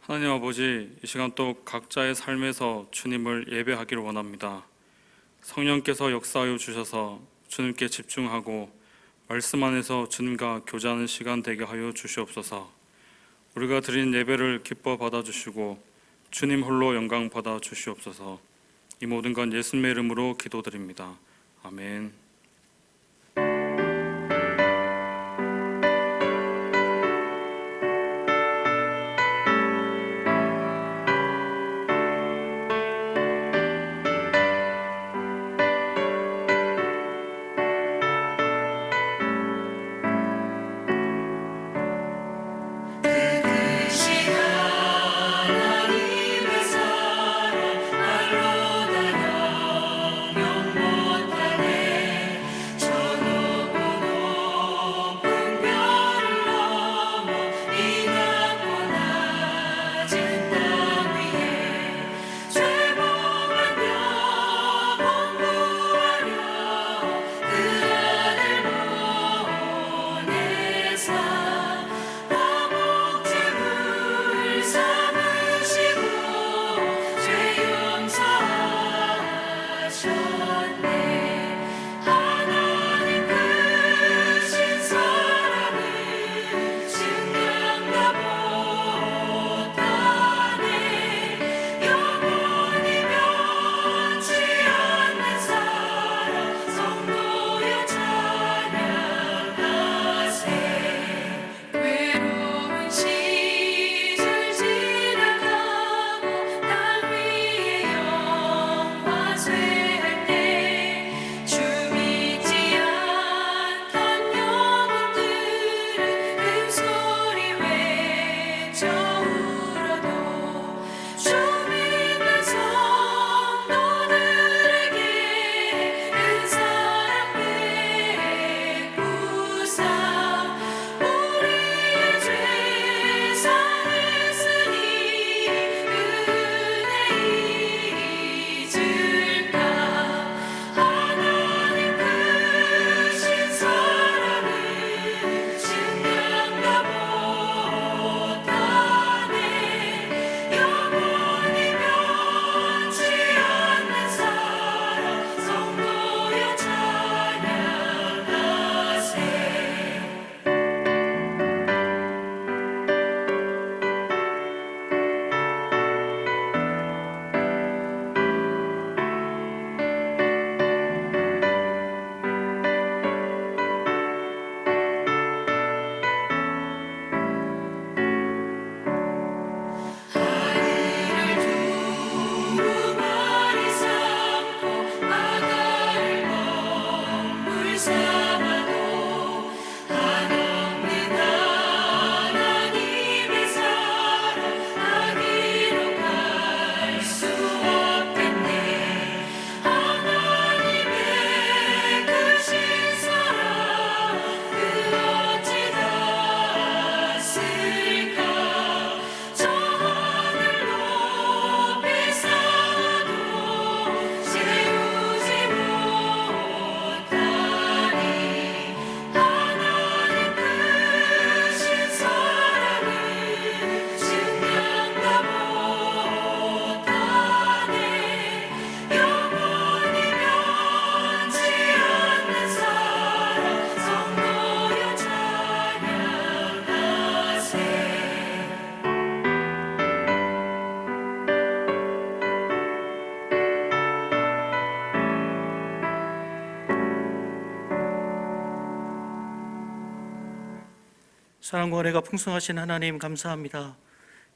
하나님 아버지, 이 시간 또 각자의 삶에서 주님을 예배하기를 원합니다. 성령께서 역사하여 주셔서 주님께 집중하고 말씀 안에서 주님과 교제하는 시간 되게 하여 주시옵소서. 우리가 드린 예배를 기뻐 받아주시고 주님 홀로 영광 받아 주시옵소서. 이 모든 건 예수님의 이름으로 기도드립니다. 아멘. 사랑과 은혜가 풍성하신 하나님 감사합니다.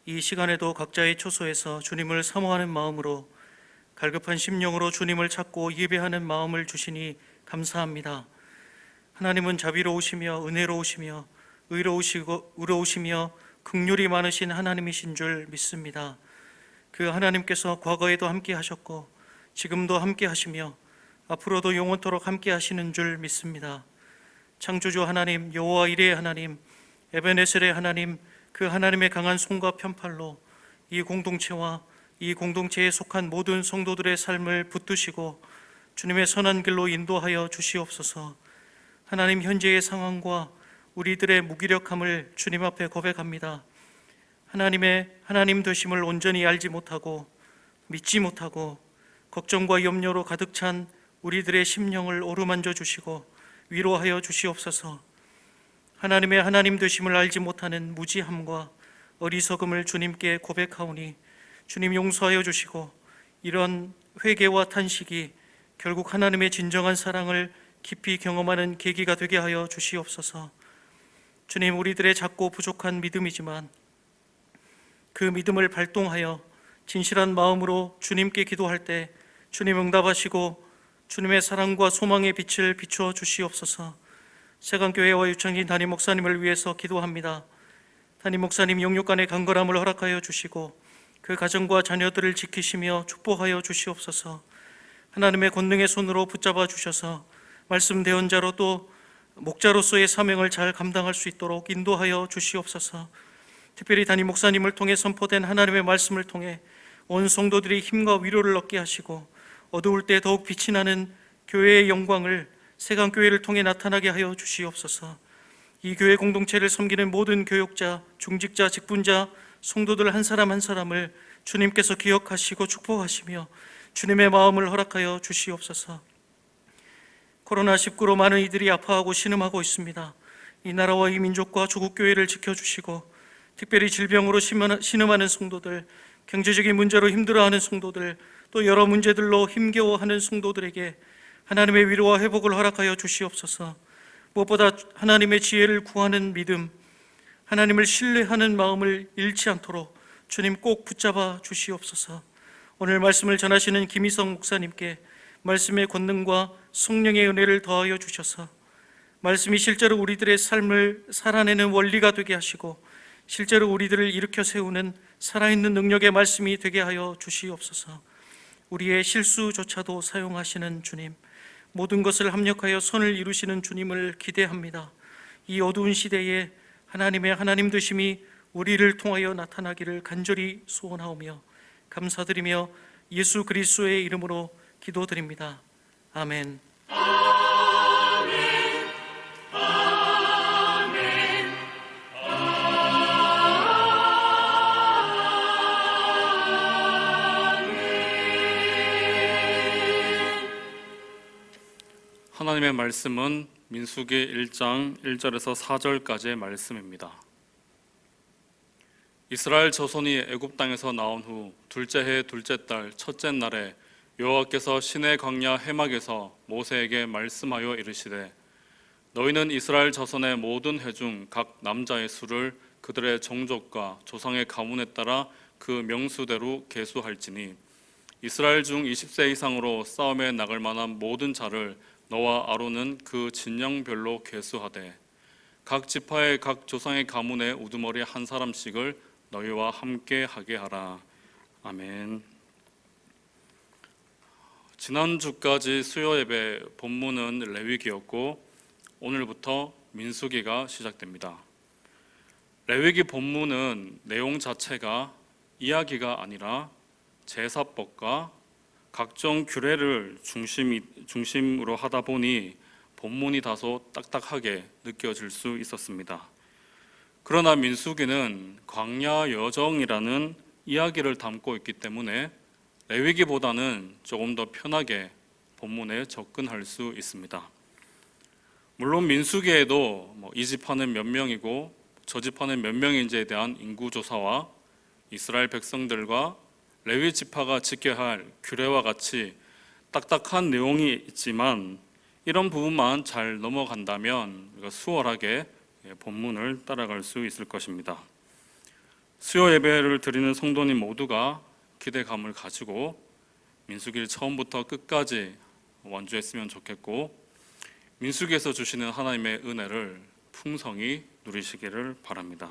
이 시간에도 각자의 초소에서 주님을 사모하는 마음으로 갈급한 심령으로 주님을 찾고 예배하는 마음을 주시니 감사합니다. 하나님은 자비로우시며 은혜로우시며 의로우시며 긍휼이 많으신 하나님이신 줄 믿습니다. 그 하나님께서 과거에도 함께 하셨고 지금도 함께 하시며 앞으로도 영원토록 함께 하시는 줄 믿습니다. 창조주 하나님, 여호와 이레의 하나님, 에베네셀의 하나님, 그 하나님의 강한 손과 편팔로 이 공동체와 이 공동체에 속한 모든 성도들의 삶을 붙드시고 주님의 선한 길로 인도하여 주시옵소서. 하나님, 현재의 상황과 우리들의 무기력함을 주님 앞에 고백합니다. 하나님 되심을 온전히 알지 못하고 믿지 못하고 걱정과 염려로 가득 찬 우리들의 심령을 어루만져 주시고 위로하여 주시옵소서. 하나님의 하나님 되심을 알지 못하는 무지함과 어리석음을 주님께 고백하오니 주님 용서하여 주시고 이런 회개와 탄식이 결국 하나님의 진정한 사랑을 깊이 경험하는 계기가 되게 하여 주시옵소서. 주님, 우리들의 작고 부족한 믿음이지만 그 믿음을 발동하여 진실한 마음으로 주님께 기도할 때 주님 응답하시고 주님의 사랑과 소망의 빛을 비추어 주시옵소서. 세강교회와 유창진 담임 목사님을 위해서 기도합니다. 담임 목사님 영육간의 강건함을 허락하여 주시고 그 가정과 자녀들을 지키시며 축복하여 주시옵소서. 하나님의 권능의 손으로 붙잡아 주셔서 말씀 대언자로 또 목자로서의 사명을 잘 감당할 수 있도록 인도하여 주시옵소서. 특별히 담임 목사님을 통해 선포된 하나님의 말씀을 통해 온 성도들이 힘과 위로를 얻게 하시고 어두울 때 더욱 빛이 나는 교회의 영광을 세강교회를 통해 나타나게 하여 주시옵소서. 이 교회 공동체를 섬기는 모든 교역자, 중직자, 직분자, 성도들 한 사람 한 사람을 주님께서 기억하시고 축복하시며 주님의 마음을 허락하여 주시옵소서. 코로나19로 많은 이들이 아파하고 신음하고 있습니다. 이 나라와 이 민족과 조국교회를 지켜주시고 특별히 질병으로 신음하는 성도들, 경제적인 문제로 힘들어하는 성도들, 또 여러 문제들로 힘겨워하는 성도들에게 하나님의 위로와 회복을 허락하여 주시옵소서. 무엇보다 하나님의 지혜를 구하는 믿음, 하나님을 신뢰하는 마음을 잃지 않도록 주님 꼭 붙잡아 주시옵소서. 오늘 말씀을 전하시는 김희성 목사님께 말씀의 권능과 성령의 은혜를 더하여 주셔서 말씀이 실제로 우리들의 삶을 살아내는 원리가 되게 하시고 실제로 우리들을 일으켜 세우는 살아있는 능력의 말씀이 되게 하여 주시옵소서. 우리의 실수조차도 사용하시는 주님, 모든 것을 합력하여 선을 이루시는 주님을 기대합니다. 이 어두운 시대에 하나님의 하나님 되심이 우리를 통하여 나타나기를 간절히 소원하오며 감사드리며 예수 그리스도의 이름으로 기도드립니다. 아멘. 하나님의 말씀은 민수기 1장 1절에서 4절까지의 말씀입니다. 이스라엘 자손이 애굽 땅에서 나온 후 둘째 해 둘째 달 첫째 날에 여호와께서 시내 광야 해막에서 모세에게 말씀하여 이르시되 너희는 이스라엘 자손의 모든 해 중 각 남자의 수를 그들의 종족과 조상의 가문에 따라 그 명수대로 계수할지니 이스라엘 중 20세 이상으로 싸움에 나갈 만한 모든 자를 너와 아론은 그 진영별로 계수하되 각 지파의 각 조상의 가문의 우두머리 한 사람씩을 너희와 함께 하게 하라. 아멘. 지난주까지 수요 예배 본문은 레위기였고 오늘부터 민수기가 시작됩니다. 레위기 본문은 내용 자체가 이야기가 아니라 제사법과 각종 규례를 중심으로 하다 보니 본문이 다소 딱딱하게 느껴질 수 있었습니다. 그러나 민수기는 광야 여정이라는 이야기를 담고 있기 때문에 레위기보다는 조금 더 편하게 본문에 접근할 수 있습니다. 물론 민수기에도 이 지파는 몇 명이고 저 지파는 몇 명인지에 대한 인구조사와 이스라엘 백성들과 레위 지파가 지켜야 할 규례와 같이 딱딱한 내용이 있지만 이런 부분만 잘 넘어간다면 수월하게 본문을 따라갈 수 있을 것입니다. 수요 예배를 드리는 성도님 모두가 기대감을 가지고 민수기를 처음부터 끝까지 완주했으면 좋겠고 민수기에서 주시는 하나님의 은혜를 풍성히 누리시기를 바랍니다.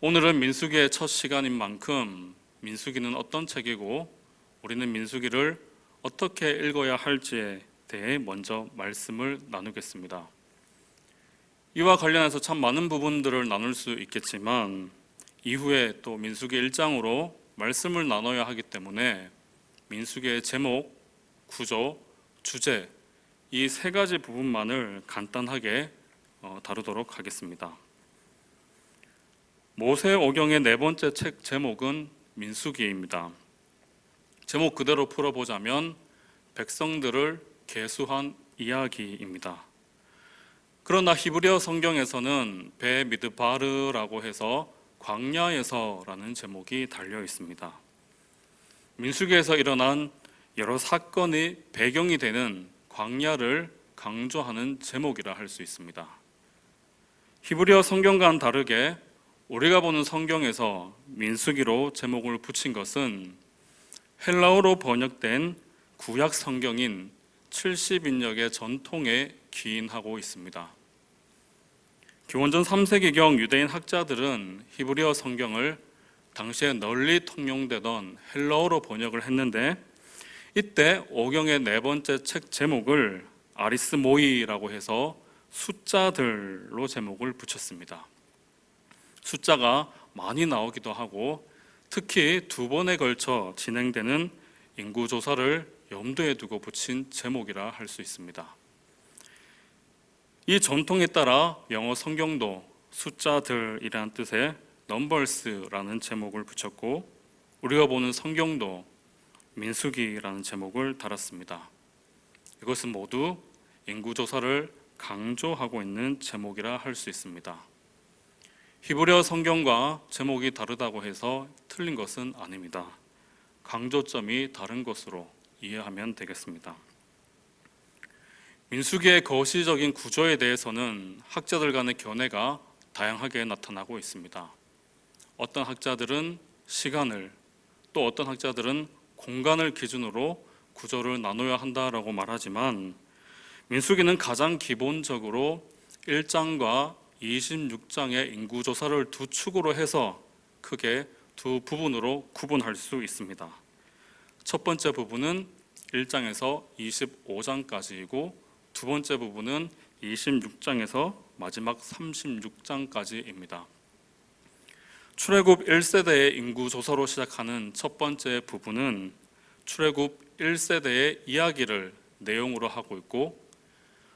오늘은 민수기의 첫 시간인 만큼 민수기는 어떤 책이고 우리는 민수기를 어떻게 읽어야 할지에 대해 먼저 말씀을 나누겠습니다. 이와 관련해서 참 많은 부분들을 나눌 수 있겠지만 이후에 또 민수기 1장으로 말씀을 나눠야 하기 때문에 민수기의 제목, 구조, 주제 이 세 가지 부분만을 간단하게 다루도록 하겠습니다. 모세오경의 네 번째 책 제목은 민수기입니다. 제목 그대로 풀어보자면 백성들을 계수한 이야기입니다. 그러나 히브리어 성경에서는 베미드바르라고 해서 광야에서라는 제목이 달려 있습니다. 민수기에서 일어난 여러 사건이 배경이 되는 광야를 강조하는 제목이라 할 수 있습니다. 히브리어 성경과는 다르게 우리가 보는 성경에서 민수기로 제목을 붙인 것은 헬라어로 번역된 구약 성경인 70인역의 전통에 기인하고 있습니다. 기원전 3세기경 유대인 학자들은 히브리어 성경을 당시에 널리 통용되던 헬라어로 번역을 했는데, 이때 오경의 네 번째 책 제목을 아리스모이라고 해서 숫자들로 제목을 붙였습니다. 숫자가 많이 나오기도 하고, 특히 두 번에 걸쳐 진행되는 인구조사를 염두에 두고 붙인 제목이라 할 수 있습니다. 이 전통에 따라 영어 성경도 숫자들이라는 뜻의 넘버스라는 제목을 붙였고, 우리가 보는 성경도 민수기라는 제목을 달았습니다. 이것은 모두 인구조사를 강조하고 있는 제목이라 할 수 있습니다. 히브리어 성경과 제목이 다르다고 해서 틀린 것은 아닙니다. 강조점이 다른 것으로 이해하면 되겠습니다. 민수기의 거시적인 구조에 대해서는 학자들 간의 견해가 다양하게 나타나고 있습니다. 어떤 학자들은 시간을, 또 어떤 학자들은 공간을 기준으로 구조를 나눠야 한다라고 말하지만, 민수기는 가장 기본적으로 1장과 26장의 인구조사를 두 축으로 해서 크게 두 부분으로 구분할 수 있습니다. 첫 번째 부분은 1장에서 25장까지이고, 두 번째 부분은 26장에서 마지막 36장까지입니다. 출애굽 1세대의 인구조사로 시작하는 첫 번째 부분은 출애굽 1세대의 이야기를 내용으로 하고 있고,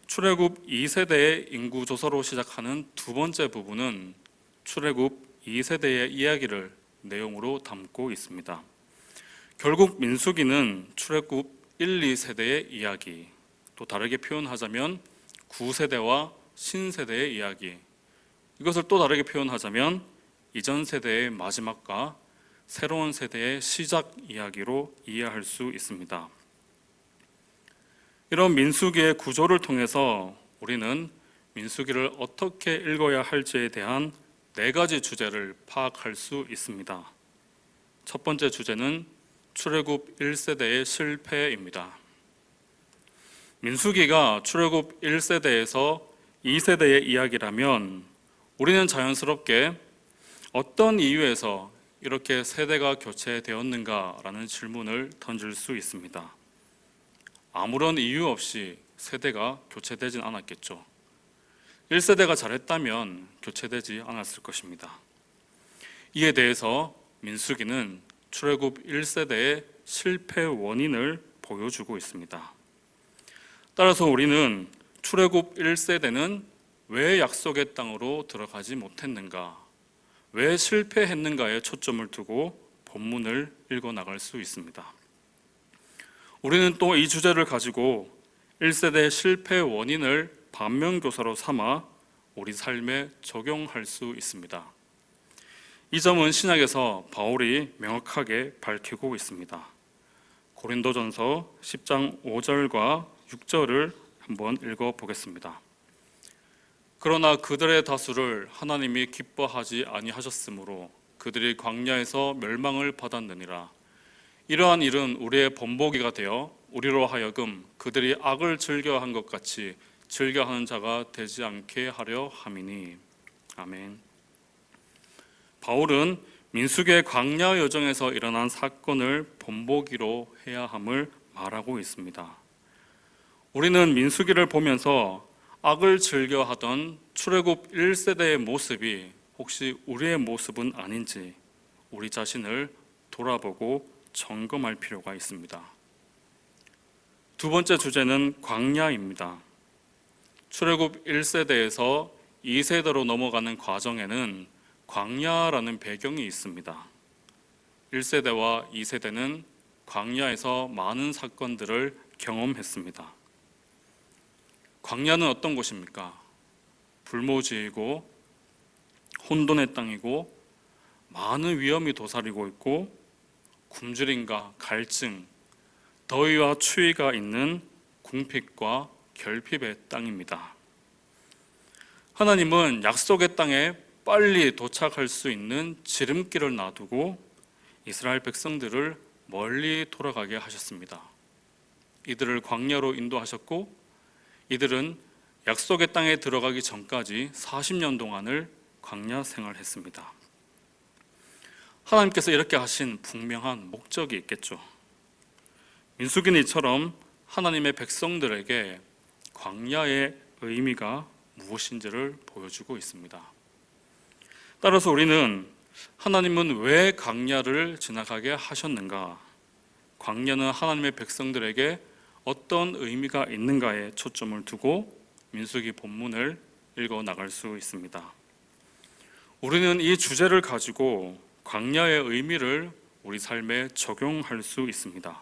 출애굽 2세대의 인구조사로 시작하는 두 번째 부분은 출애굽 2세대의 이야기를 내용으로 담고 있습니다. 결국 민수기는 출애굽 1, 2세대의 이야기, 또 다르게 표현하자면 9세대와 신세대의 이야기, 이것을 또 다르게 표현하자면 이전 세대의 마지막과 새로운 세대의 시작 이야기로 이해할 수 있습니다. 이런 민수기의 구조를 통해서 우리는 민수기를 어떻게 읽어야 할지에 대한 네 가지 주제를 파악할 수 있습니다. 첫 번째 주제는 출애굽 1세대의 실패입니다. 민수기가 출애굽 1세대에서 2세대의 이야기라면 우리는 자연스럽게 어떤 이유에서 이렇게 세대가 교체되었는가라는 질문을 던질 수 있습니다. 아무런 이유 없이 세대가 교체되진 않았겠죠. 1세대가 잘했다면 교체되지 않았을 것입니다. 이에 대해서 민수기는 출애굽 1세대의 실패 원인을 보여주고 있습니다. 따라서 우리는 출애굽 1세대는 왜 약속의 땅으로 들어가지 못했는가, 왜 실패했는가에 초점을 두고 본문을 읽어나갈 수 있습니다. 우리는 또 이 주제를 가지고 1세대의 실패 원인을 반면교사로 삼아 우리 삶에 적용할 수 있습니다. 이 점은 신약에서 바울이 명확하게 밝히고 있습니다. 고린도전서 10장 5절과 6절을 한번 읽어보겠습니다. 그러나 그들의 다수를 하나님이 기뻐하지 아니하셨으므로 그들이 광야에서 멸망을 받았느니라. 이러한 일은 우리의 본보기가 되어 우리로 하여금 그들이 악을 즐겨한 것 같이 즐겨하는 자가 되지 않게 하려 함이니. 아멘. 바울은 민수기의 광야 여정에서 일어난 사건을 본보기로 해야 함을 말하고 있습니다. 우리는 민수기를 보면서 악을 즐겨하던 출애굽 1세대의 모습이 혹시 우리의 모습은 아닌지 우리 자신을 돌아보고 점검할 필요가 있습니다. 두 번째 주제는 광야입니다. 출애굽 1세대에서 2세대로 넘어가는 과정에는 광야라는 배경이 있습니다. 1세대와 2세대는 광야에서 많은 사건들을 경험했습니다. 광야는 어떤 곳입니까? 불모지이고 혼돈의 땅이고 많은 위험이 도사리고 있고 굶주림과 갈증, 더위와 추위가 있는 궁핍과 결핍의 땅입니다. 하나님은 약속의 땅에 빨리 도착할 수 있는 지름길을 놔두고 이스라엘 백성들을 멀리 돌아가게 하셨습니다. 이들을 광야로 인도하셨고 이들은 약속의 땅에 들어가기 전까지 40년 동안을 광야 생활했습니다. 하나님께서 이렇게 하신 분명한 목적이 있겠죠. 민수기는 이처럼 하나님의 백성들에게 광야의 의미가 무엇인지를 보여주고 있습니다. 따라서 우리는 하나님은 왜 광야를 지나가게 하셨는가? 광야는 하나님의 백성들에게 어떤 의미가 있는가에 초점을 두고 민수기 본문을 읽어 나갈 수 있습니다. 우리는 이 주제를 가지고 광야의 의미를 우리 삶에 적용할 수 있습니다.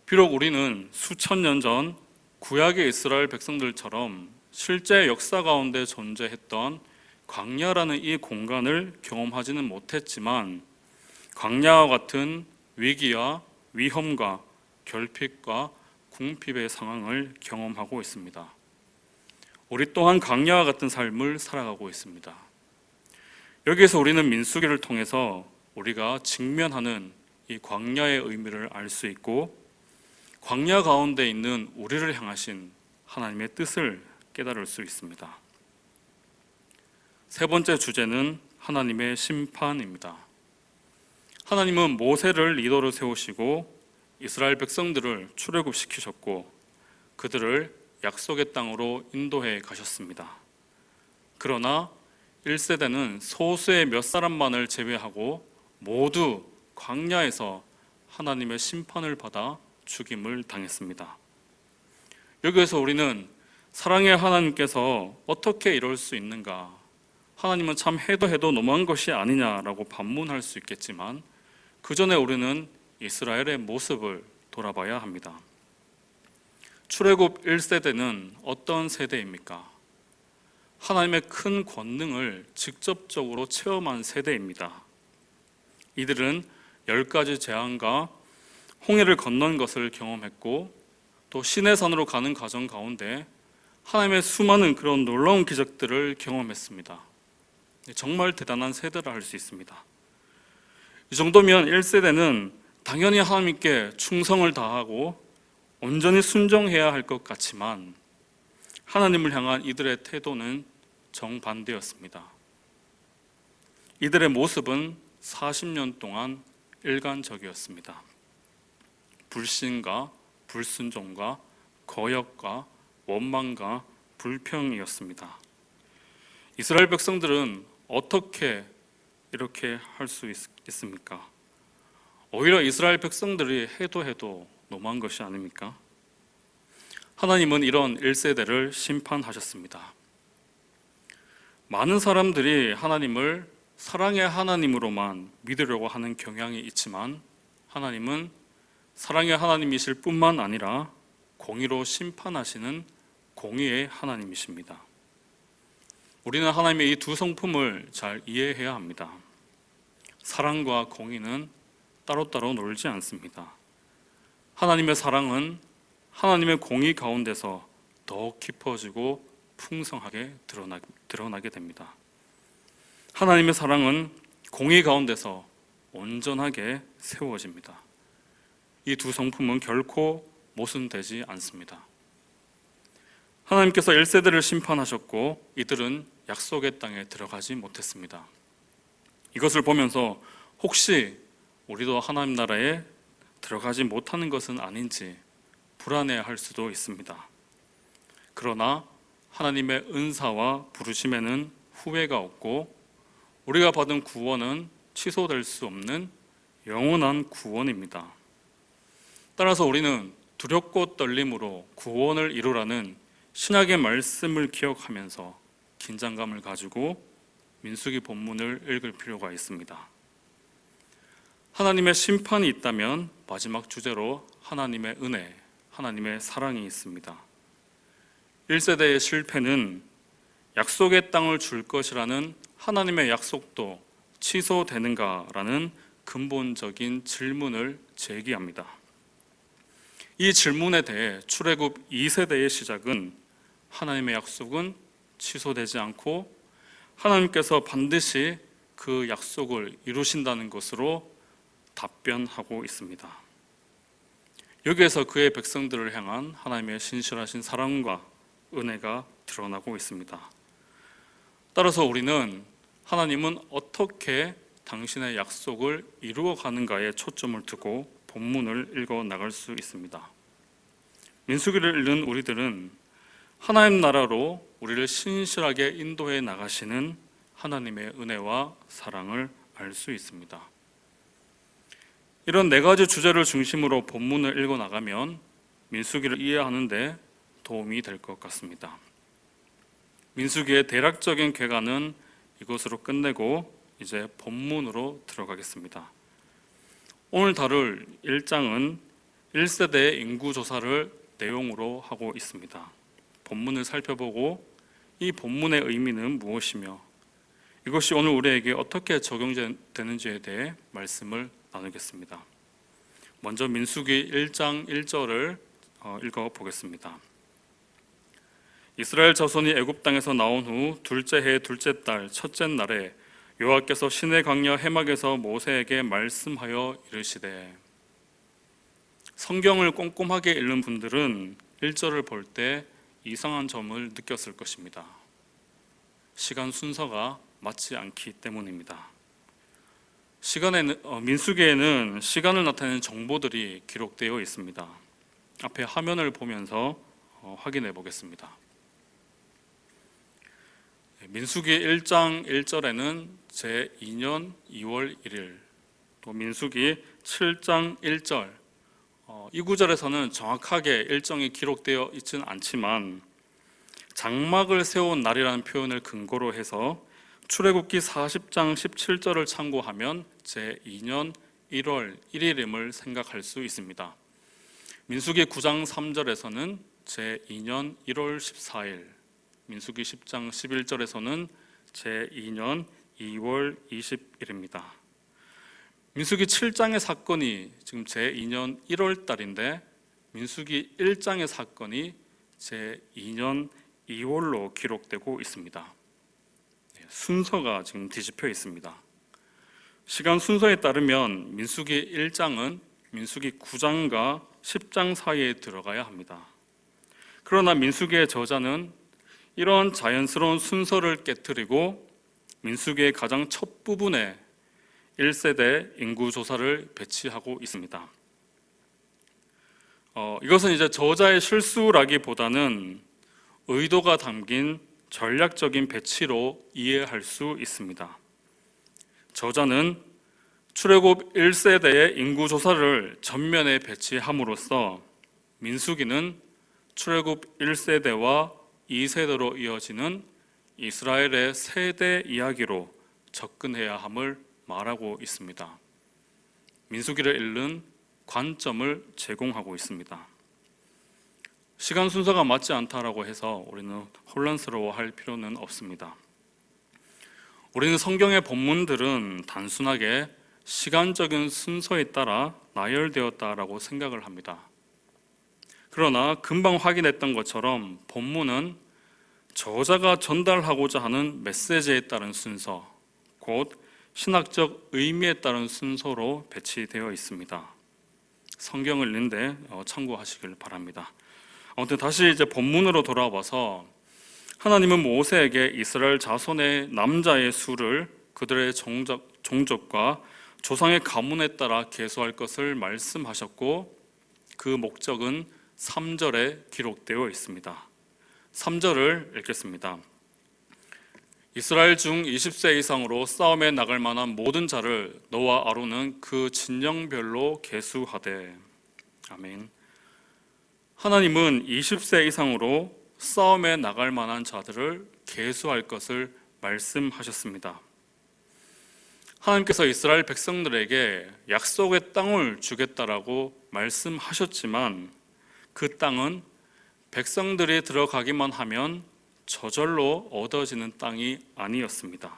비록 우리는 수천 년 전 구약의 이스라엘 백성들처럼 실제 역사 가운데 존재했던 광야라는 이 공간을 경험하지는 못했지만 광야와 같은 위기와 위험과 결핍과 궁핍의 상황을 경험하고 있습니다. 우리 또한 광야와 같은 삶을 살아가고 있습니다. 여기에서 우리는 민수기를 통해서 우리가 직면하는 이 광야의 의미를 알 수 있고 광야 가운데 있는 우리를 향하신 하나님의 뜻을 깨달을 수 있습니다. 세 번째 주제는 하나님의 심판입니다. 하나님은 모세를 리더로 세우시고 이스라엘 백성들을 출애굽시키셨고 그들을 약속의 땅으로 인도해 가셨습니다. 그러나 1세대는 소수의 몇 사람만을 제외하고 모두 광야에서 하나님의 심판을 받아 죽임을 당했습니다. 여기에서 우리는 사랑의 하나님께서 어떻게 이럴 수 있는가? 하나님은 참 해도 너무한 것이 아니냐라고 반문할 수 있겠지만 그 전에 우리는 이스라엘의 모습을 돌아봐야 합니다. 출애굽 1세대는 어떤 세대입니까? 하나님의 큰 권능을 직접적으로 체험한 세대입니다. 이들은 10가지 재앙과 홍해를 건넌 것을 경험했고 또 시내산으로 가는 과정 가운데 하나님의 수많은 그런 놀라운 기적들을 경험했습니다. 정말 대단한 세대라 할 수 있습니다. 이 정도면 1세대는 당연히 하나님께 충성을 다하고 온전히 순종해야 할 것 같지만 하나님을 향한 이들의 태도는 정반대였습니다. 이들의 모습은 40년 동안 일관적이었습니다. 불신과 불순종과 거역과 원망과 불평이었습니다. 이스라엘 백성들은 어떻게 이렇게 할 수 있습니까? 오히려 이스라엘 백성들이 해도 너무한 것이 아닙니까? 하나님은 이런 1세대를 심판하셨습니다. 많은 사람들이 하나님을 사랑의 하나님으로만 믿으려고 하는 경향이 있지만 하나님은 사랑의 하나님이실 뿐만 아니라 공의로 심판하시는 공의의 하나님이십니다. 우리는 하나님의 이 두 성품을 잘 이해해야 합니다. 사랑과 공의는 따로따로 놀지 않습니다. 하나님의 사랑은 하나님의 공의 가운데서 더욱 깊어지고 풍성하게 드러나게 됩니다. 하나님의 사랑은 공의 가운데서 온전하게 세워집니다. 이 두 성품은 결코 모순되지 않습니다. 하나님께서 1세대를 심판하셨고 이들은 약속의 땅에 들어가지 못했습니다. 이것을 보면서 혹시 우리도 하나님 나라에 들어가지 못하는 것은 아닌지 불안해할 수도 있습니다. 그러나 하나님의 은사와 부르심에는 후회가 없고 우리가 받은 구원은 취소될 수 없는 영원한 구원입니다. 따라서 우리는 두렵고 떨림으로 구원을 이루라는 신약의 말씀을 기억하면서 긴장감을 가지고 민수기 본문을 읽을 필요가 있습니다. 하나님의 심판이 있다면 마지막 주제로 하나님의 은혜, 하나님의 사랑이 있습니다. 1세대의 실패는 약속의 땅을 줄 것이라는 하나님의 약속도 취소되는가라는 근본적인 질문을 제기합니다. 이 질문에 대해 출애굽 2세대의 시작은 하나님의 약속은 취소되지 않고 하나님께서 반드시 그 약속을 이루신다는 것으로 답변하고 있습니다. 여기에서 그의 백성들을 향한 하나님의 신실하신 사랑과 은혜가 드러나고 있습니다. 따라서 우리는 하나님은 어떻게 당신의 약속을 이루어 가는가에 초점을 두고 본문을 읽어 나갈 수 있습니다. 민수기를 읽는 우리들은 하나님 나라로 우리를 신실하게 인도해 나가시는 하나님의 은혜와 사랑을 알 수 있습니다. 이런 네 가지 주제를 중심으로 본문을 읽어 나가면 민수기를 이해하는 데 도움이 될 것 같습니다. 민수기의 대략적인 궤관은 이것으로 끝내고 이제 본문으로 들어가겠습니다. 오늘 다룰 1장은 1세대의 인구조사를 내용으로 하고 있습니다. 본문을 살펴보고 이 본문의 의미는 무엇이며 이것이 오늘 우리에게 어떻게 적용되는지에 대해 말씀을 나누겠습니다. 먼저 민수기 1장 1절을 읽어보겠습니다. 이스라엘 자손이 애굽 땅에서 나온 후 둘째 해 둘째 달 첫째 날에 여호와께서 시내 광야 해막에서 모세에게 말씀하여 이르시되. 성경을 꼼꼼하게 읽는 분들은 1절을 볼 때 이상한 점을 느꼈을 것입니다. 시간 순서가 맞지 않기 때문입니다. 민수기에는 시간을 나타내는 정보들이 기록되어 있습니다. 앞에 화면을 보면서 확인해 보겠습니다. 민수기 1장 1절에는 제2년 2월 1일, 또 민수기 7장 1절, 이 구절에서는 정확하게 일정이 기록되어 있지는 않지만 장막을 세운 날이라는 표현을 근거로 해서 출애굽기 40장 17절을 참고하면 제2년 1월 1일임을 생각할 수 있습니다. 민수기 9장 3절에서는 제2년 1월 14일, 민수기 10장 11절에서는 제2년 2월 20일입니다. 민수기 7장의 사건이 지금 제2년 1월 달인데 민수기 1장의 사건이 제2년 2월로 기록되고 있습니다. 순서가 지금 뒤집혀 있습니다. 시간 순서에 따르면 민수기 1장은 민수기 9장과 10장 사이에 들어가야 합니다. 그러나 민수기의 저자는 이런 자연스러운 순서를 깨뜨리고 민수기의 가장 첫 부분에 1세대 인구조사를 배치하고 있습니다. 이것은 이제 저자의 실수라기보다는 의도가 담긴 전략적인 배치로 이해할 수 있습니다. 저자는 출애굽 1세대의 인구조사를 전면에 배치함으로써 민수기는 출애굽 1세대와 2세대로 이어지는 이스라엘의 세대 이야기로 접근해야 함을 말하고 있습니다. 민수기를 읽는 관점을 제공하고 있습니다. 시간 순서가 맞지 않다라고 해서 우리는 혼란스러워할 필요는 없습니다. 우리는 성경의 본문들은 단순하게 시간적인 순서에 따라 나열되었다라고 생각을 합니다. 그러나 금방 확인했던 것처럼 본문은 저자가 전달하고자 하는 메시지에 따른 순서, 곧 신학적 의미에 따른 순서로 배치되어 있습니다. 성경을 읽는데 참고하시길 바랍니다. 아무튼 다시 이제 본문으로 돌아와서 하나님은 모세에게 이스라엘 자손의 남자의 수를 그들의 종족과 조상의 가문에 따라 계수할 것을 말씀하셨고 그 목적은 3절에 기록되어 있습니다. 3절을 읽겠습니다. 이스라엘 중 20세 이상으로 싸움에 나갈 만한 모든 자를 너와 아론은 그 진영별로 계수하되. 아멘. 하나님은 20세 이상으로 싸움에 나갈 만한 자들을 계수할 것을 말씀하셨습니다. 하나님께서 이스라엘 백성들에게 약속의 땅을 주겠다라고 말씀하셨지만 그 땅은 백성들이 들어가기만 하면 저절로 얻어지는 땅이 아니었습니다.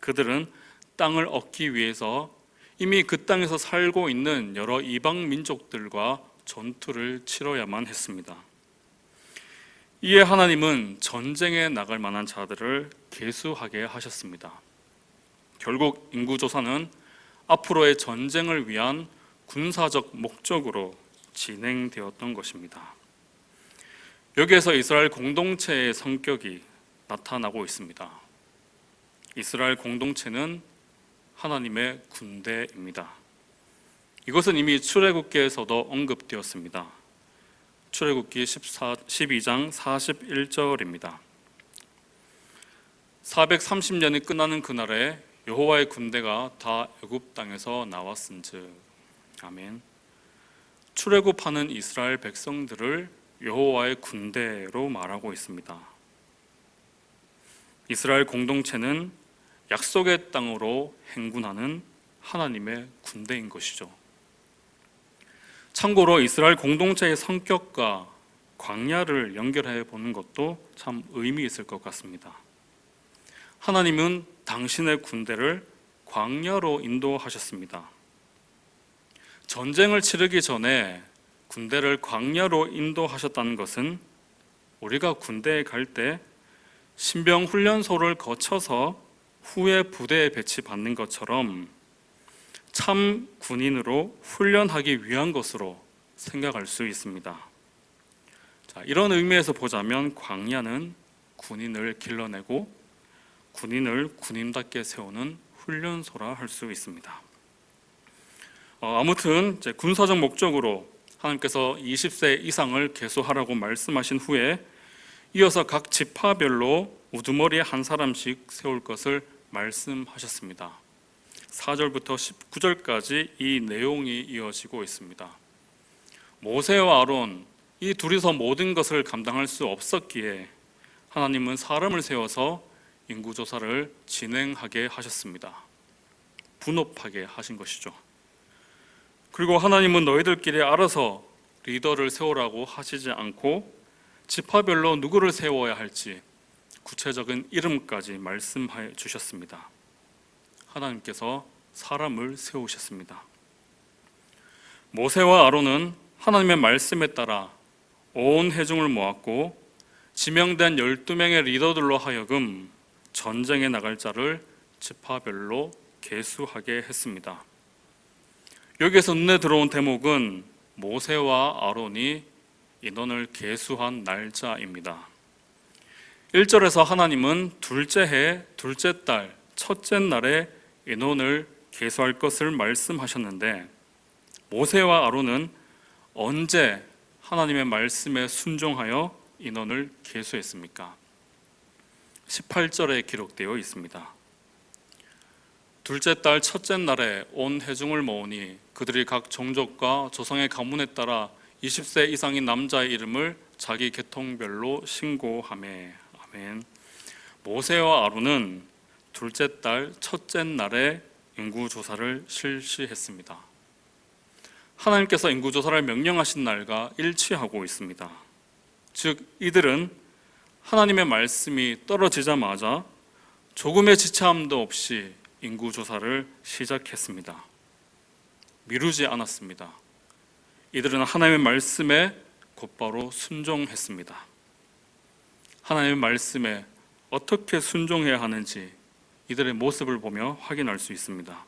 그들은 땅을 얻기 위해서 이미 그 땅에서 살고 있는 여러 이방 민족들과 전투를 치러야만 했습니다. 이에 하나님은 전쟁에 나갈 만한 자들을 계수하게 하셨습니다. 결국 인구조사는 앞으로의 전쟁을 위한 군사적 목적으로 진행되었던 것입니다. 여기에서 이스라엘 공동체의 성격이 나타나고 있습니다. 이스라엘 공동체는 하나님의 군대입니다. 이것은 이미 출애굽기에서도 언급되었습니다. 출애굽기 12장 41절입니다. 430년이 끝나는 그날에 여호와의 군대가 다 애굽 땅에서 나왔은즉. 아멘. 출애굽하는 이스라엘 백성들을 여호와의 군대로 말하고 있습니다. 이스라엘 공동체는 약속의 땅으로 행군하는 하나님의 군대인 것이죠. 참고로 이스라엘 공동체의 성격과 광야를 연결해 보는 것도 참 의미 있을 것 같습니다. 하나님은 당신의 군대를 광야로 인도하셨습니다. 전쟁을 치르기 전에 군대를 광야로 인도하셨다는 것은 우리가 군대에 갈 때 신병 훈련소를 거쳐서 후에 부대에 배치받는 것처럼 참 군인으로 훈련하기 위한 것으로 생각할 수 있습니다. 자, 이런 의미에서 보자면 광야는 군인을 길러내고 군인을 군인답게 세우는 훈련소라 할 수 있습니다. 아무튼 이제 군사적 목적으로 하나님께서 20세 이상을 계수하라고 말씀하신 후에 이어서 각 지파별로 우두머리에 한 사람씩 세울 것을 말씀하셨습니다. 4절부터 19절까지 이 내용이 이어지고 있습니다. 모세와 아론 이 둘이서 모든 것을 감당할 수 없었기에 하나님은 사람을 세워서 인구조사를 진행하게 하셨습니다. 분업하게 하신 것이죠. 그리고 하나님은 너희들끼리 알아서 리더를 세우라고 하시지 않고 지파별로 누구를 세워야 할지 구체적인 이름까지 말씀해 주셨습니다. 하나님께서 사람을 세우셨습니다. 모세와 아론은 하나님의 말씀에 따라 온 회중을 모았고 지명된 12명의 리더들로 하여금 전쟁에 나갈 자를 지파별로 계수하게 했습니다. 여기에서 눈에 들어온 대목은 모세와 아론이 인원을 계수한 날짜입니다. 1절에서 하나님은 둘째 해, 둘째 달, 첫째 날에 인원을 계수할 것을 말씀하셨는데 모세와 아론은 언제 하나님의 말씀에 순종하여 인원을 계수했습니까? 18절에 기록되어 있습니다. 둘째 달 첫째 날에 온 회중을 모으니 그들이 각 종족과 조상의 가문에 따라 20세 이상인 남자의 이름을 자기 계통별로 신고하매. 아멘. 모세와 아론은 둘째 달 첫째 날에 인구조사를 실시했습니다. 하나님께서 인구조사를 명령하신 날과 일치하고 있습니다. 즉 이들은 하나님의 말씀이 떨어지자마자 조금의 지체함도 없이 인구조사를 시작했습니다. 미루지 않았습니다. 이들은 하나님의 말씀에 곧바로 순종했습니다. 하나님의 말씀에 어떻게 순종해야 하는지 이들의 모습을 보며 확인할 수 있습니다.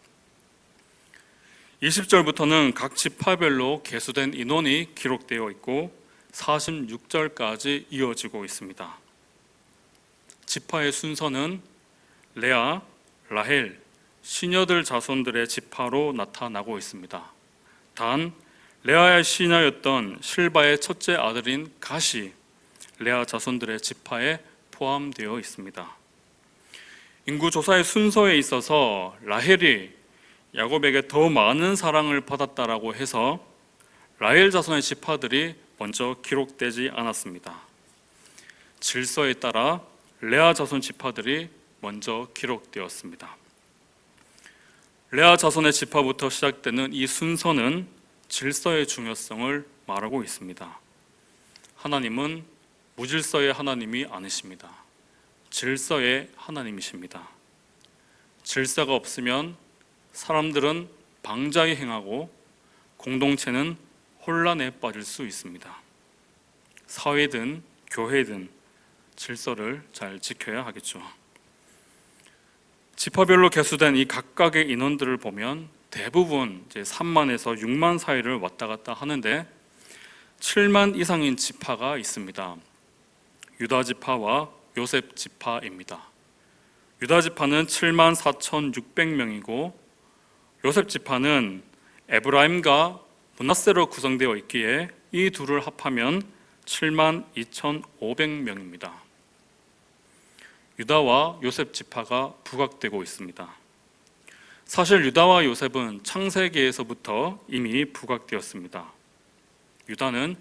20절부터는 각 지파별로 계수된 인원이 기록되어 있고 46절까지 이어지고 있습니다. 지파의 순서는 레아, 라헬, 시녀들 자손들의 지파로 나타나고 있습니다. 단 레아의 시녀였던 실바의 첫째 아들인 갓이 레아 자손들의 지파에 포함되어 있습니다. 인구조사의 순서에 있어서 라헬이 야곱에게 더 많은 사랑을 받았다라고 해서 라헬 자손의 지파들이 먼저 기록되지 않았습니다. 질서에 따라 레아 자손 지파들이 먼저 기록되었습니다. 레아 자손의 지파부터 시작되는 이 순서는 질서의 중요성을 말하고 있습니다. 하나님은 무질서의 하나님이 아니십니다. 질서의 하나님이십니다. 질서가 없으면 사람들은 방자히 행하고 공동체는 혼란에 빠질 수 있습니다. 사회든 교회든 질서를 잘 지켜야 하겠죠. 지파별로 개수된 이 각각의 인원들을 보면 대부분 이제 3만에서 6만 사이를 왔다 갔다 하는데 7만 이상인 지파가 있습니다. 유다 지파와 요셉 지파입니다. 유다 지파는 7만 4,600명이고 요셉 지파는 에브라임과 므낫세로 구성되어 있기에 이 둘을 합하면 7만 2,500명입니다. 유다와 요셉 지파가 부각되고 있습니다. 사실 유다와 요셉은 창세기에서부터 이미 부각되었습니다. 유다는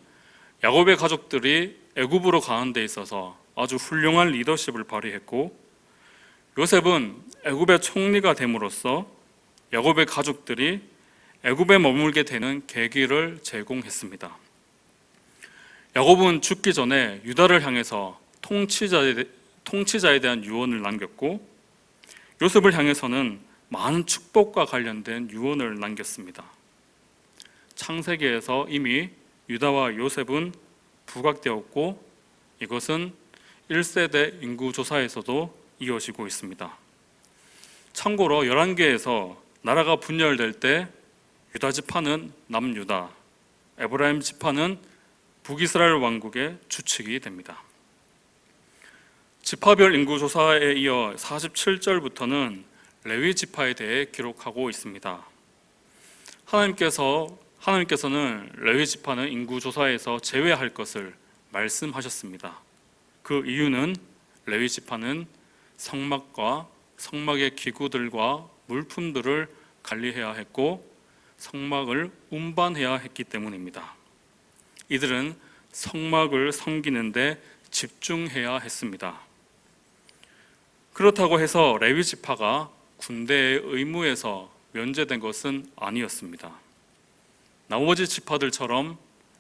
야곱의 가족들이 애굽으로 가는 데 있어서 아주 훌륭한 리더십을 발휘했고, 요셉은 애굽의 총리가 됨으로써 야곱의 가족들이 애굽에 머물게 되는 계기를 제공했습니다. 야곱은 죽기 전에 유다를 향해서 통치자에 대한 유언을 남겼고, 요셉을 향해서는 많은 축복과 관련된 유언을 남겼습니다. 창세기에서 이미 유다와 요셉은 부각되었고, 이것은 1세대 인구조사에서도 이어지고 있습니다. 참고로 11개에서 나라가 분열될 때 유다 지파는 남유다, 에브라임 지파는 북이스라엘 왕국의 주축이 됩니다. 지파별 인구조사에 이어 47절부터는 레위 지파에 대해 기록하고 있습니다. 하나님께서는 레위 지파는 인구조사에서 제외할 것을 말씀하셨습니다. 그 이유는 레위 지파는 성막과 성막의 기구들과 물품들을 관리해야 했고 성막을 운반해야 했기 때문입니다. 이들은 성막을 섬기는 데 집중해야 했습니다. 그렇다고 해서 레위 지파가 군대의 의무에서 면제된 것은 아니었습니다. 나머지 지파들처럼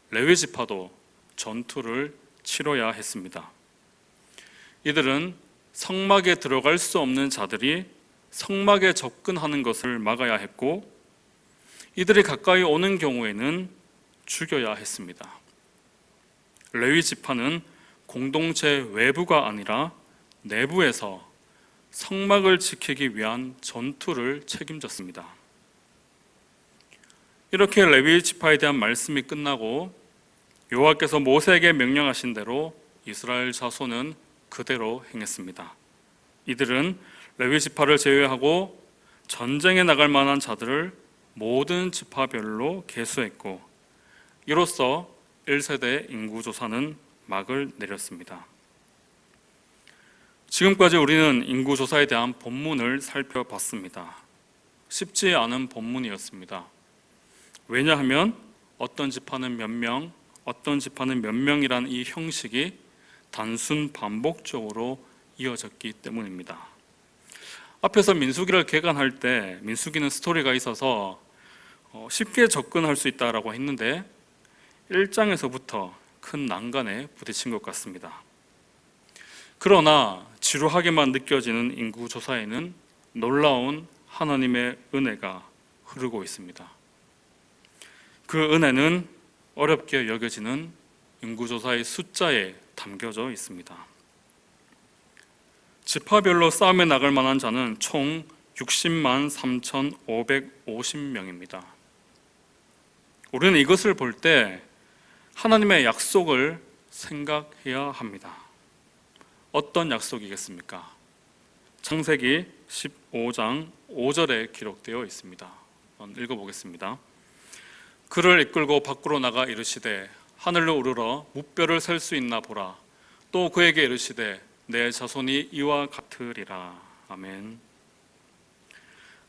레위 지파도 전투를 치러야 했습니다. 이들은 성막에 들어갈 수 없는 자들이 성막에 접근하는 것을 막아야 했고, 이들이 가까이 오는 경우에는 죽여야 했습니다. 레위 지파는 공동체 외부가 아니라 내부에서 성막을 지키기 위한 전투를 책임졌습니다. 이렇게 레위 지파에 대한 말씀이 끝나고 여호와께서 모세에게 명령하신 대로 이스라엘 자손은 그대로 행했습니다. 이들은 레위 지파를 제외하고 전쟁에 나갈 만한 자들을 모든 지파별로 계수했고, 이로써 1세대 인구조사는 막을 내렸습니다. 지금까지 우리는 인구조사에 대한 본문을 살펴봤습니다. 쉽지 않은 본문이었습니다. 왜냐하면 어떤 지파는 몇 명, 어떤 지파는 몇 명이라는 이 형식이 단순 반복적으로 이어졌기 때문입니다. 앞에서 민수기를 개관할 때 민수기는 스토리가 있어서 쉽게 접근할 수 있다라고 했는데 1장에서부터 큰 난간에 부딪힌 것 같습니다. 그러나 지루하게만 느껴지는 인구조사에는 놀라운 하나님의 은혜가 흐르고 있습니다. 그 은혜는 어렵게 여겨지는 인구조사의 숫자에 담겨져 있습니다. 지파별로 싸움에 나갈 만한 자는 총 60만 3,550명입니다. 우리는 이것을 볼 때 하나님의 약속을 생각해야 합니다. 어떤 약속이겠습니까? 창세기 15장 5절에 기록되어 있습니다. 한번 읽어보겠습니다. 그를 이끌고 밖으로 나가 이르시되 하늘로 오르러 무뼈를 셀 수 있나 보라. 또 그에게 이르시되 내 자손이 이와 같으리라. 아멘.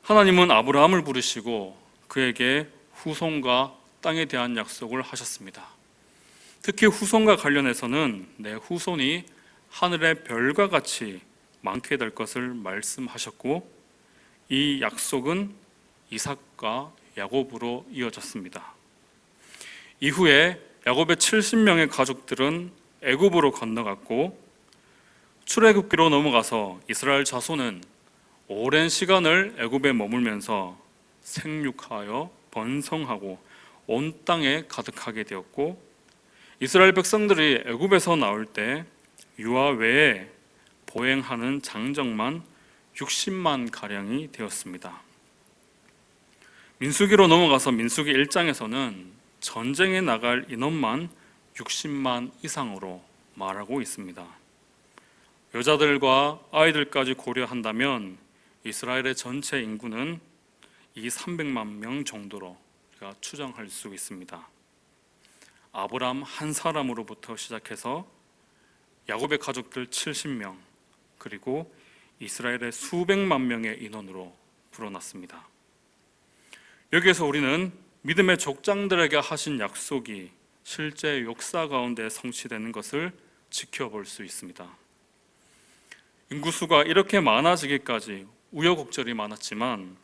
하나님은 아브라함을 부르시고 그에게 후손과 땅에 대한 약속을 하셨습니다. 특히 후손과 관련해서는 내 후손이 하늘의 별과 같이 많게 될 것을 말씀하셨고, 이 약속은 이삭과 야곱으로 이어졌습니다. 이후에 야곱의 70명의 가족들은 애굽으로 건너갔고, 출애굽기로 넘어가서 이스라엘 자손은 오랜 시간을 애굽에 머물면서 생육하여 번성하고 온 땅에 가득하게 되었고, 이스라엘 백성들이 애굽에서 나올 때 유아 외에 보행하는 장정만 60만 가량이 되었습니다. 민수기로 넘어가서 민수기 1장에서는 전쟁에 나갈 인원만 60만 이상으로 말하고 있습니다. 여자들과 아이들까지 고려한다면 이스라엘의 전체 인구는 이 300만 명 정도로 우리가 추정할 수 있습니다. 아브람 한 사람으로부터 시작해서 야곱의 가족들 70명, 그리고 이스라엘의 수백만 명의 인원으로 불어났습니다. 여기에서 우리는 믿음의 족장들에게 하신 약속이 실제 역사 가운데 성취되는 것을 지켜볼 수 있습니다. 인구수가 이렇게 많아지기까지 우여곡절이 많았지만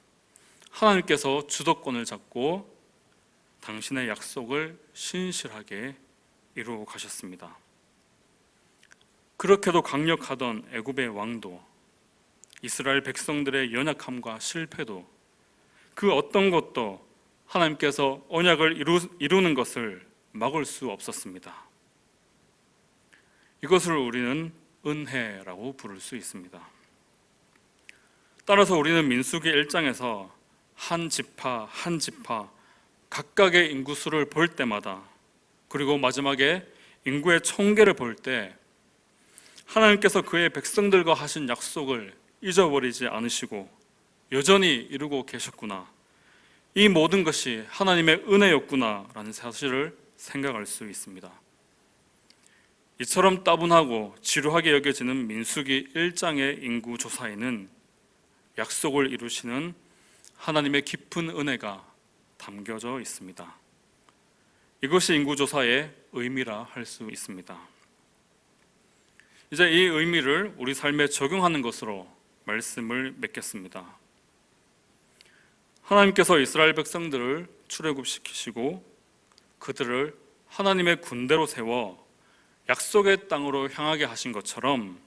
하나님께서 주도권을 잡고 당신의 약속을 신실하게 이루어 가셨습니다. 그렇게도 강력하던 애굽의 왕도, 이스라엘 백성들의 연약함과 실패도, 그 어떤 것도 하나님께서 언약을 이루는 것을 막을 수 없었습니다. 이것을 우리는 은혜라고 부를 수 있습니다. 따라서 우리는 민수기 1장에서 한 지파 한 지파 각각의 인구수를 볼 때마다, 그리고 마지막에 인구의 총계를 볼 때 하나님께서 그의 백성들과 하신 약속을 잊어버리지 않으시고 여전히 이루고 계셨구나, 이 모든 것이 하나님의 은혜였구나라는 사실을 생각할 수 있습니다. 이처럼 따분하고 지루하게 여겨지는 민수기 1장의 인구 조사에는 약속을 이루시는 하나님의 깊은 은혜가 담겨져 있습니다. 이것이 인구조사의 의미라 할 수 있습니다. 이제 이 의미를 우리 삶에 적용하는 것으로 말씀을 맺겠습니다. 하나님께서 이스라엘 백성들을 출애굽시키시고 그들을 하나님의 군대로 세워 약속의 땅으로 향하게 하신 것처럼,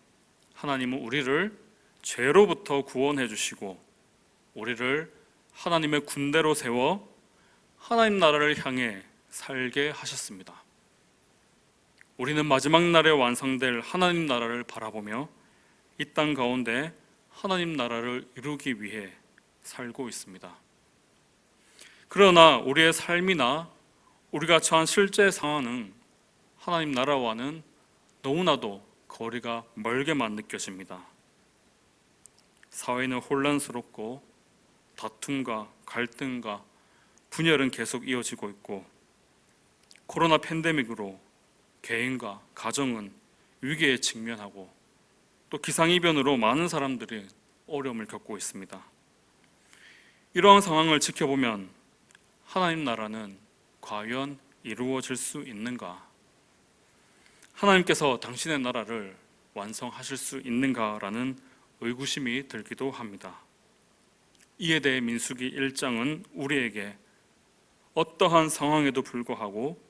하나님은 우리를 죄로부터 구원해 주시고 우리를 하나님의 군대로 세워 하나님 나라를 향해 살게 하셨습니다. 우리는 마지막 날에 완성될 하나님 나라를 바라보며 이 땅 가운데 하나님 나라를 이루기 위해 살고 있습니다. 그러나 우리의 삶이나 우리가 처한 실제 상황은 하나님 나라와는 너무나도 거리가 멀게만 느껴집니다. 사회는 혼란스럽고 다툼과 갈등과 분열은 계속 이어지고 있고, 코로나 팬데믹으로 개인과 가정은 위기에 직면하고, 또 기상이변으로 많은 사람들이 어려움을 겪고 있습니다. 이러한 상황을 지켜보면 하나님 나라는 과연 이루어질 수 있는가? 하나님께서 당신의 나라를 완성하실 수 있는가라는 의구심이 들기도 합니다. 이에 대해 민수기 1장은 우리에게 어떠한 상황에도 불구하고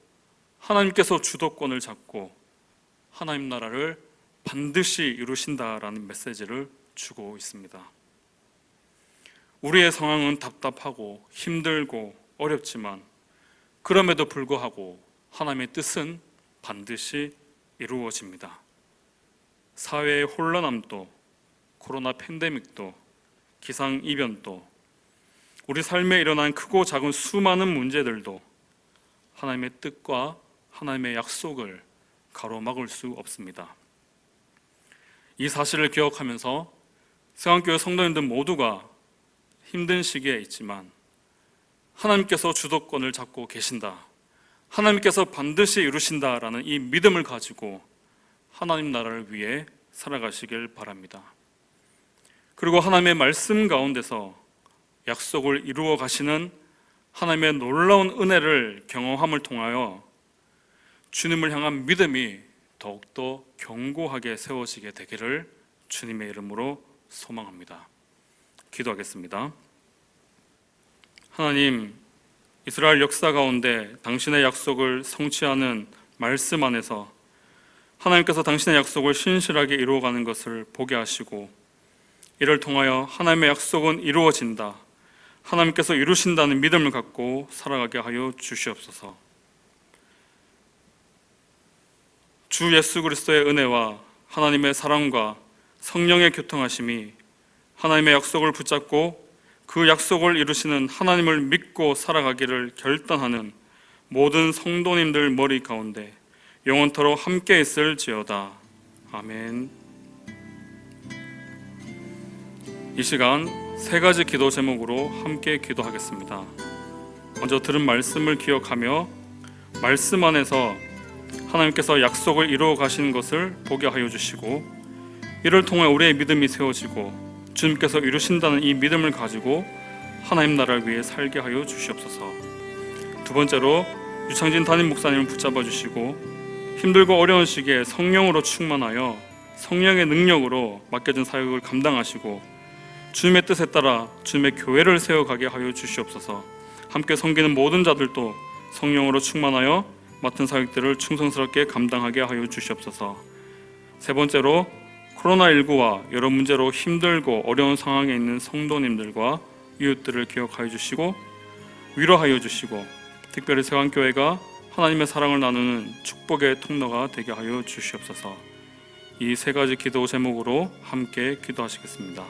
하나님께서 주도권을 잡고 하나님 나라를 반드시 이루신다라는 메시지를 주고 있습니다. 우리의 상황은 답답하고 힘들고 어렵지만 그럼에도 불구하고 하나님의 뜻은 반드시 이루어집니다. 사회의 혼란함도, 코로나 팬데믹도, 기상이변도, 우리 삶에 일어난 크고 작은 수많은 문제들도 하나님의 뜻과 하나님의 약속을 가로막을 수 없습니다. 이 사실을 기억하면서 세안교회 성도님들 모두가 힘든 시기에 있지만 하나님께서 주도권을 잡고 계신다, 하나님께서 반드시 이루신다라는 이 믿음을 가지고 하나님 나라를 위해 살아가시길 바랍니다. 그리고 하나님의 말씀 가운데서 약속을 이루어 가시는 하나님의 놀라운 은혜를 경험함을 통하여 주님을 향한 믿음이 더욱더 견고하게 세워지게 되기를 주님의 이름으로 소망합니다. 기도하겠습니다. 하나님, 이스라엘 역사 가운데 당신의 약속을 성취하는 말씀 안에서 하나님께서 당신의 약속을 신실하게 이루어가는 것을 보게 하시고, 이를 통하여 하나님의 약속은 이루어진다, 하나님께서 이루신다는 믿음을 갖고 살아가게 하여 주시옵소서. 주 예수 그리스도의 은혜와 하나님의 사랑과 성령의 교통하심이 하나님의 약속을 붙잡고 그 약속을 이루시는 하나님을 믿고 살아가기를 결단하는 모든 성도님들 머리 가운데 영원토록 함께 있을지어다. 아멘. 이 시간 세 가지 기도 제목으로 함께 기도하겠습니다. 먼저 들은 말씀을 기억하며 말씀 안에서 하나님께서 약속을 이루어 가시는 것을 보게 하여 주시고, 이를 통해 우리의 믿음이 세워지고 주님께서 이루신다는 이 믿음을 가지고 하나님 나라를 위해 살게 하여 주시옵소서. 두 번째로 유창진 담임 목사님을 붙잡아 주시고 힘들고 어려운 시기에 성령으로 충만하여 성령의 능력으로 맡겨진 사역을 감당하시고 주님의 뜻에 따라 주님의 교회를 세워가게 하여 주시옵소서. 함께 섬기는 모든 자들도 성령으로 충만하여 맡은 사역들을 충성스럽게 감당하게 하여 주시옵소서. 세 번째로 코로나19와 여러 문제로 힘들고 어려운 상황에 있는 성도님들과 이웃들을 기억하여 주시고 위로하여 주시고, 특별히 세관교회가 하나님의 사랑을 나누는 축복의 통로가 되게 하여 주시옵소서. 이 세 가지 기도 제목으로 함께 기도하시겠습니다.